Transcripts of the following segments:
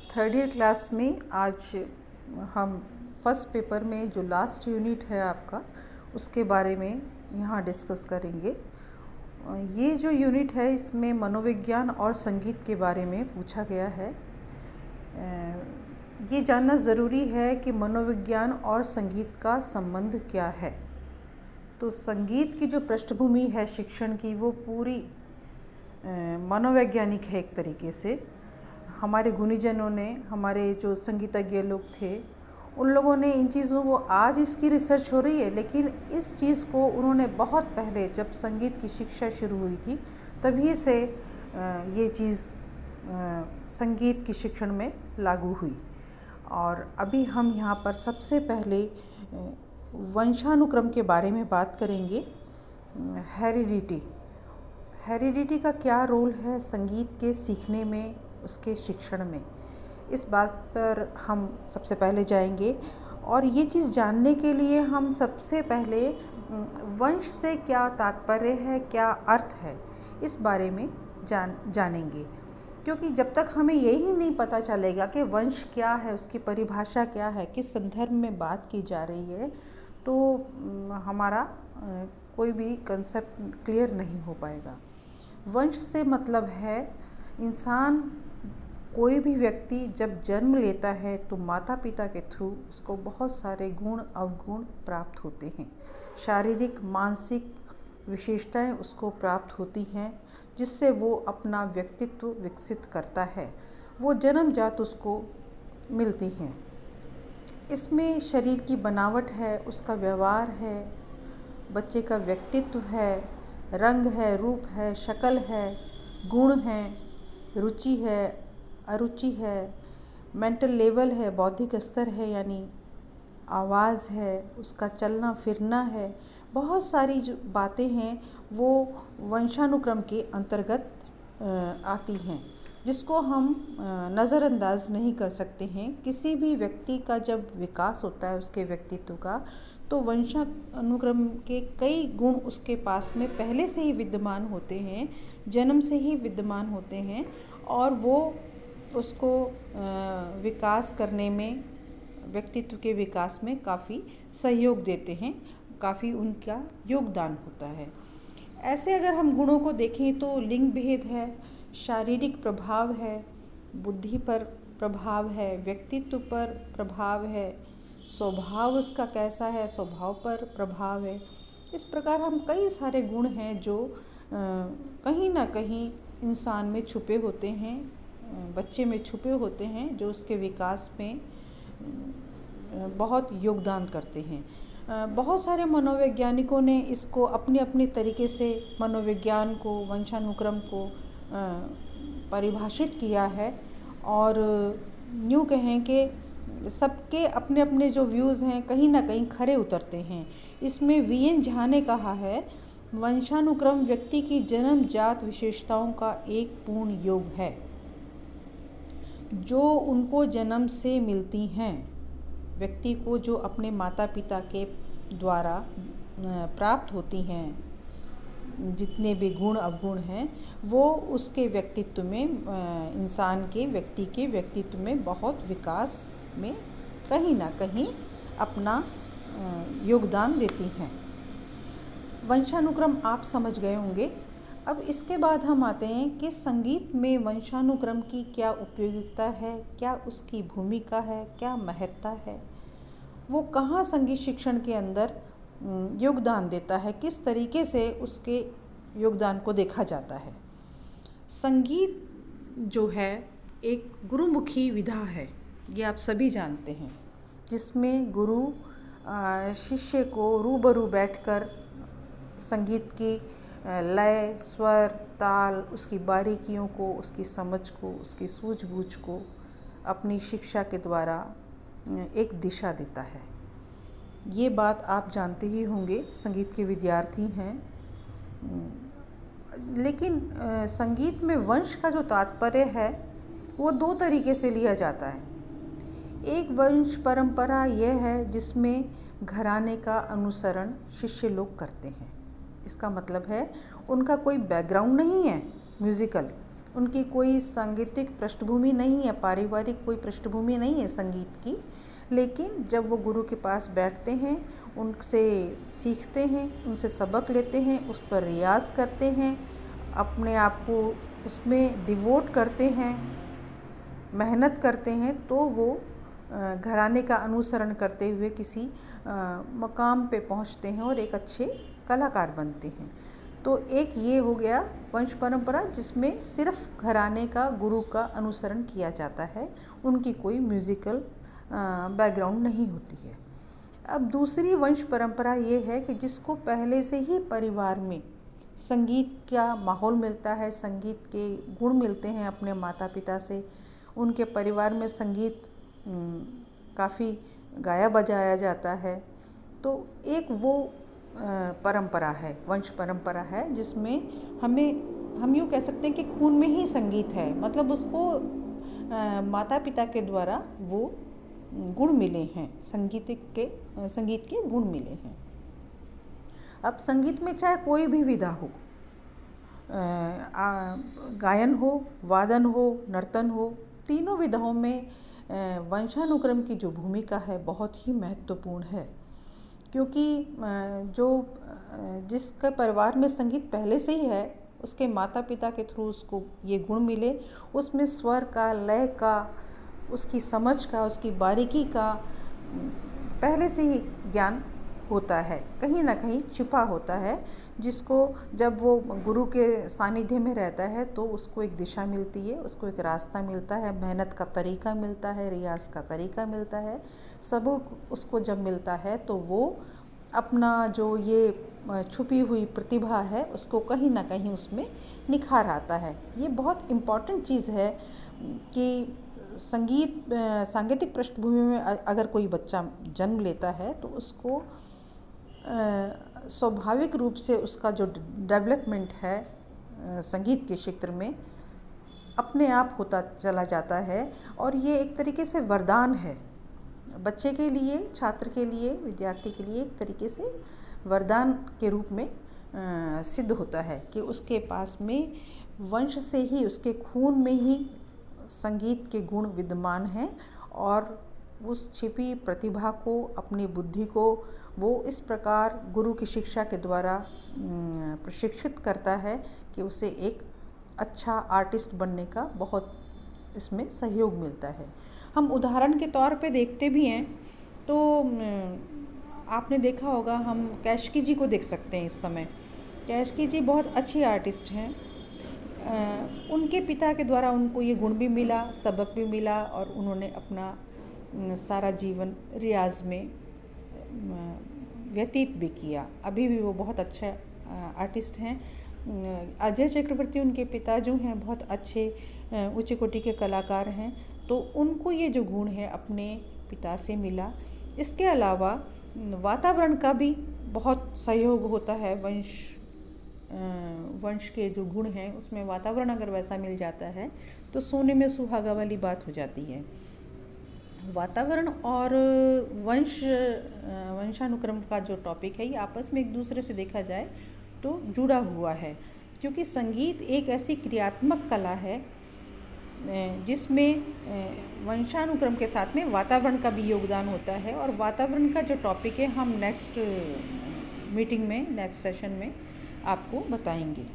Third year class में आज हम फर्स्ट पेपर में जो लास्ट यूनिट है आपका उसके बारे में यहाँ डिस्कस करेंगे। ये जो यूनिट है इसमें मनोविज्ञान और संगीत के बारे में पूछा गया है। ये जानना ज़रूरी है कि मनोविज्ञान और संगीत का संबंध क्या है। तो संगीत की जो पृष्ठभूमि है शिक्षण की वो पूरी मनोवैज्ञानिक है एक तरीके से। हमारे गुणीजनों ने, हमारे जो संगीतज्ञ लोग थे, उन लोगों ने इन चीज़ों को, आज इसकी रिसर्च हो रही है लेकिन इस चीज़ को उन्होंने बहुत पहले जब संगीत की शिक्षा शुरू हुई थी तभी से ये चीज़ संगीत की शिक्षण में लागू हुई। और अभी हम यहाँ पर सबसे पहले वंशानुक्रम के बारे में बात करेंगे। हेरिडिटी का क्या रोल है संगीत के सीखने में, उसके शिक्षण में, इस बात पर हम सबसे पहले जाएंगे। और ये चीज़ जानने के लिए हम सबसे पहले वंश से क्या तात्पर्य है, क्या अर्थ है, इस बारे में जानेंगे। क्योंकि जब तक हमें यही नहीं पता चलेगा कि वंश क्या है, उसकी परिभाषा क्या है, किस संदर्भ में बात की जा रही है, तो हमारा कोई भी कंसेप्ट क्लियर नहीं हो पाएगा। वंश से मतलब है इंसान, कोई भी व्यक्ति जब जन्म लेता है तो माता पिता के थ्रू उसको बहुत सारे गुण अवगुण प्राप्त होते हैं। शारीरिक मानसिक विशेषताएं उसको प्राप्त होती हैं जिससे वो अपना व्यक्तित्व विकसित करता है, वो जन्मजात उसको मिलती हैं। इसमें शरीर की बनावट है, उसका व्यवहार है, बच्चे का व्यक्तित्व है, रंग है, रूप है, शक्ल है, गुण है, रुचि है, अरुचि है, मेंटल लेवल है, बौद्धिक स्तर है, यानी आवाज़ है, उसका चलना फिरना है। बहुत सारी जो बातें हैं वो वंशानुक्रम के अंतर्गत आती हैं जिसको हम नज़रअंदाज नहीं कर सकते हैं। किसी भी व्यक्ति का जब विकास होता है उसके व्यक्तित्व का, तो वंशानुक्रम के कई गुण उसके पास में पहले से ही विद्यमान होते हैं, जन्म से ही विद्यमान होते हैं, और वो उसको विकास करने में, व्यक्तित्व के विकास में काफ़ी सहयोग देते हैं, काफ़ी उनका योगदान होता है। ऐसे अगर हम गुणों को देखें तो लिंग भेद है, शारीरिक प्रभाव है, बुद्धि पर प्रभाव है, व्यक्तित्व पर प्रभाव है, स्वभाव उसका कैसा है, स्वभाव पर प्रभाव है। इस प्रकार हम कई सारे गुण हैं जो कहीं ना कहीं इंसान में छुपे होते हैं, बच्चे में छुपे होते हैं, जो उसके विकास में बहुत योगदान करते हैं। बहुत सारे मनोवैज्ञानिकों ने इसको अपने अपने तरीके से मनोविज्ञान को, वंशानुक्रम को परिभाषित किया है। और यूँ कहें कि सबके अपने अपने जो व्यूज़ हैं कहीं ना कहीं खरे उतरते हैं। इसमें वीएन झा ने कहा है, वंशानुक्रम व्यक्ति की जन्मजात विशेषताओं का एक पूर्ण योग है जो उनको जन्म से मिलती हैं। व्यक्ति को जो अपने माता पिता के द्वारा प्राप्त होती हैं, जितने भी गुण अवगुण हैं, वो उसके व्यक्तित्व में, इंसान के व्यक्तित्व में बहुत विकास में कहीं ना कहीं अपना योगदान देती हैं। वंशानुक्रम आप समझ गए होंगे। अब इसके बाद हम आते हैं कि संगीत में वंशानुक्रम की क्या उपयोगिता है, क्या उसकी भूमिका है, क्या महत्ता है, वो कहाँ संगीत शिक्षण के अंदर योगदान देता है, किस तरीके से उसके योगदान को देखा जाता है। संगीत जो है एक गुरुमुखी विधा है, ये आप सभी जानते हैं, जिसमें गुरु शिष्य को रूबरू बैठकर संगीत की लय, स्वर, ताल, उसकी बारीकियों को, उसकी समझ को, उसकी सूझबूझ को अपनी शिक्षा के द्वारा एक दिशा देता है। ये बात आप जानते ही होंगे, संगीत के विद्यार्थी हैं। लेकिन संगीत में वंश का जो तात्पर्य है वो दो तरीके से लिया जाता है। एक वंश परंपरा यह है जिसमें घराने का अनुसरण शिष्य लोग करते हैं। इसका मतलब है उनका कोई बैकग्राउंड नहीं है म्यूज़िकल, उनकी कोई सांगीतिक पृष्ठभूमि नहीं है, पारिवारिक कोई पृष्ठभूमि नहीं है संगीत की, लेकिन जब वो गुरु के पास बैठते हैं, उनसे सीखते हैं, उनसे सबक लेते हैं, उस पर रियाज़ करते हैं, अपने आप को उसमें डिवोट करते हैं, मेहनत करते हैं, तो वो घराने का अनुसरण करते हुए किसी मकाम पे पहुंचते हैं और एक अच्छे कलाकार बनते हैं। तो एक ये हो गया वंश परंपरा, जिसमें सिर्फ घराने का गुरु का अनुसरण किया जाता है, उनकी कोई म्यूज़िकल बैकग्राउंड नहीं होती है। अब दूसरी वंश परंपरा ये है कि जिसको पहले से ही परिवार में संगीत का माहौल मिलता है, संगीत के गुण मिलते हैं अपने माता पिता से, उनके परिवार में संगीत काफ़ी गाया बजाया जाता है। तो एक वो परंपरा है, वंश परंपरा है, जिसमें हम यूँ कह सकते हैं कि खून में ही संगीत है, मतलब उसको माता पिता के द्वारा वो गुण मिले हैं, संगीत के गुण मिले हैं। अब संगीत में चाहे कोई भी विधा हो, गायन हो, वादन हो, नर्तन हो, तीनों विधाओं में वंशानुक्रम की जो भूमिका है बहुत ही महत्वपूर्ण है। क्योंकि जिसके परिवार में संगीत पहले से ही है, उसके माता पिता के थ्रू उसको ये गुण मिले, उसमें स्वर का, लय का, उसकी समझ का, उसकी बारीकी का पहले से ही ज्ञान होता है, कहीं ना कहीं छिपा होता है, जिसको जब वो गुरु के सानिध्य में रहता है तो उसको एक दिशा मिलती है, उसको एक रास्ता मिलता है, मेहनत का तरीका मिलता है, रियाज का तरीका मिलता है। सब उसको जब मिलता है तो वो अपना जो ये छुपी हुई प्रतिभा है उसको कहीं ना कहीं उसमें निखार आता है। ये बहुत इम्पॉर्टेंट चीज़ है कि सांगीतिक पृष्ठभूमि में अगर कोई बच्चा जन्म लेता है तो उसको स्वाभाविक रूप से उसका जो डेवलपमेंट है संगीत के क्षेत्र में अपने आप होता चला जाता है। और ये एक तरीके से वरदान है बच्चे के लिए, छात्र के लिए, विद्यार्थी के लिए, एक तरीके से वरदान के रूप में सिद्ध होता है कि उसके पास में वंश से ही, उसके खून में ही संगीत के गुण विद्यमान हैं और उस छिपी प्रतिभा को, अपनी बुद्धि को वो इस प्रकार गुरु की शिक्षा के द्वारा प्रशिक्षित करता है कि उसे एक अच्छा आर्टिस्ट बनने का बहुत इसमें सहयोग मिलता है। हम उदाहरण के तौर पे देखते भी हैं तो आपने देखा होगा, हम कैशकी जी को देख सकते हैं। इस समय कैशकी जी बहुत अच्छी आर्टिस्ट हैं। उनके पिता के द्वारा उनको ये गुण भी मिला, सबक भी मिला और उन्होंने अपना सारा जीवन रियाज में व्यतीत भी किया। अभी भी वो बहुत अच्छा आर्टिस्ट हैं। अजय चक्रवर्ती उनके पिता जो हैं बहुत अच्छे उच्च कोटि के कलाकार हैं, तो उनको ये जो गुण है अपने पिता से मिला। इसके अलावा वातावरण का भी बहुत सहयोग होता है। वंश के जो गुण हैं उसमें वातावरण अगर वैसा मिल जाता है तो सोने में सुहागा वाली बात हो जाती है। वातावरण और वंशानुक्रम का जो टॉपिक है ये आपस में एक दूसरे से देखा जाए तो जुड़ा हुआ है, क्योंकि संगीत एक ऐसी क्रियात्मक कला है जिसमें वंशानुक्रम के साथ में वातावरण का भी योगदान होता है। और वातावरण का जो टॉपिक है हम नेक्स्ट मीटिंग में, नेक्स्ट सेशन में आपको बताएंगे।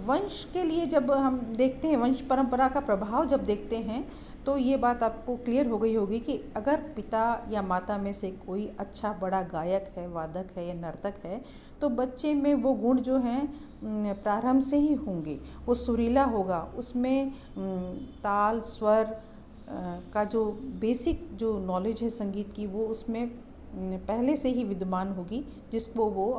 वंश के लिए जब हम देखते हैं, वंश परंपरा का प्रभाव जब देखते हैं तो ये बात आपको क्लियर हो गई होगी कि अगर पिता या माता में से कोई अच्छा बड़ा गायक है, वादक है या नर्तक है, तो बच्चे में वो गुण जो हैं प्रारंभ से ही होंगे। वो सुरीला होगा, उसमें ताल, स्वर का जो बेसिक जो नॉलेज है संगीत की वो उसमें पहले से ही विद्यमान होगी, जिसको वो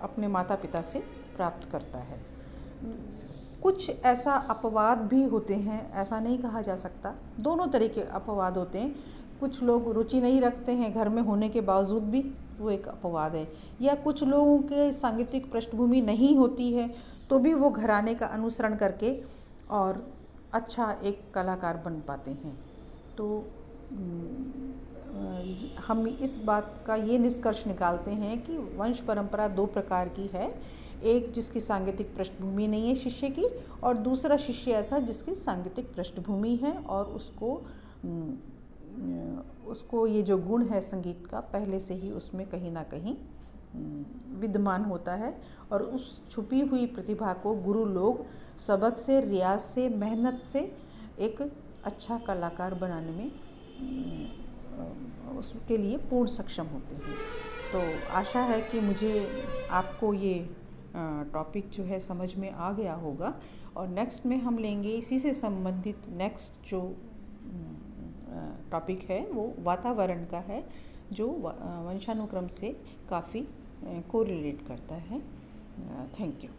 अपने माता पिता से प्राप्त करता है। कुछ ऐसा अपवाद भी होते हैं, ऐसा नहीं कहा जा सकता, दोनों तरह के अपवाद होते हैं। कुछ लोग रुचि नहीं रखते हैं घर में होने के बावजूद भी, वो एक अपवाद है। या कुछ लोगों के सांगीतिक पृष्ठभूमि नहीं होती है तो भी वो घराने का अनुसरण करके और अच्छा एक कलाकार बन पाते हैं। तो हम इस बात का ये निष्कर्ष निकालते हैं कि वंश परंपरा दो प्रकार की है। एक जिसकी सांगीतिक पृष्ठभूमि नहीं है शिष्य की, और दूसरा शिष्य ऐसा जिसकी सांगीतिक पृष्ठभूमि है और उसको ये जो गुण है संगीत का पहले से ही उसमें कहीं ना कहीं विद्यमान होता है, और उस छुपी हुई प्रतिभा को गुरु लोग सबक से, रियाज से, मेहनत से एक अच्छा कलाकार बनाने में उसके लिए पूर्ण सक्षम होते हैं। तो आशा है कि मुझे आपको ये टॉपिक जो है समझ में आ गया होगा, और नेक्स्ट में हम लेंगे इसी से संबंधित नेक्स्ट जो टॉपिक है वो वातावरण का है, जो वंशानुक्रम से काफ़ी कोरिलेट करता है। Thank you.